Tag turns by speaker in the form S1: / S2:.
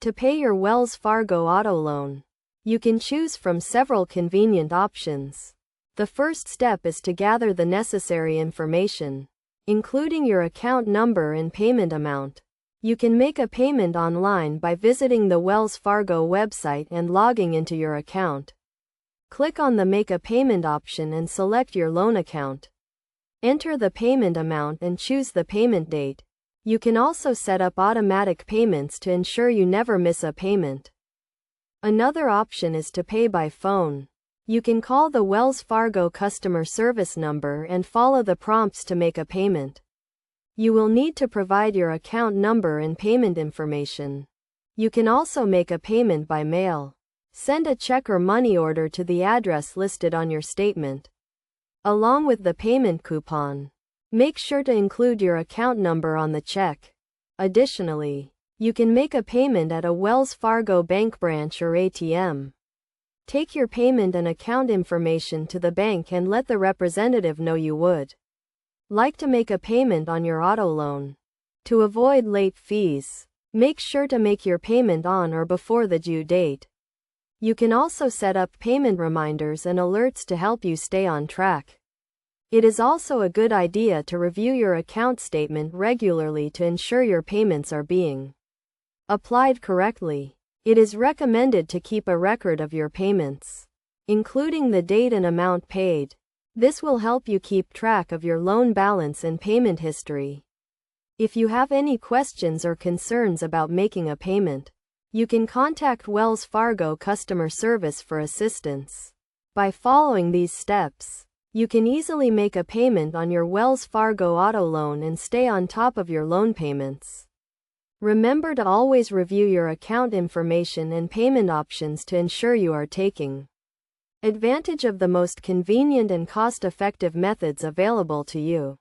S1: To pay your Wells Fargo auto loan, you can choose from several convenient options. The first step is to gather the necessary information, including your account number and payment amount. You can make a payment online by visiting the Wells Fargo website and logging into your account. Click on the Make a Payment option and select your loan account. Enter the payment amount and choose the payment date. You can also set up automatic payments to ensure you never miss a payment. Another option is to pay by phone. You can call the Wells Fargo customer service number and follow the prompts to make a payment. You will need to provide your account number and payment information. You can also make a payment by mail. Send a check or money order to the address listed on your statement, along with the payment coupon. Make sure to include your account number on the check. Additionally, you can make a payment at a Wells Fargo bank branch or ATM. Take your payment and account information to the bank and let the representative know you would like to make a payment on your auto loan. To avoid late fees, make sure to make your payment on or before the due date. You can also set up payment reminders and alerts to help you stay on track. It is also a good idea to review your account statement regularly to ensure your payments are being applied correctly. It is recommended to keep a record of your payments, including the date and amount paid. This will help you keep track of your loan balance and payment history. If you have any questions or concerns about making a payment, you can contact Wells Fargo customer service for assistance. By following these steps, you can easily make a payment on your Wells Fargo auto loan and stay on top of your loan payments. Remember to always review your account information and payment options to ensure you are taking advantage of the most convenient and cost-effective methods available to you.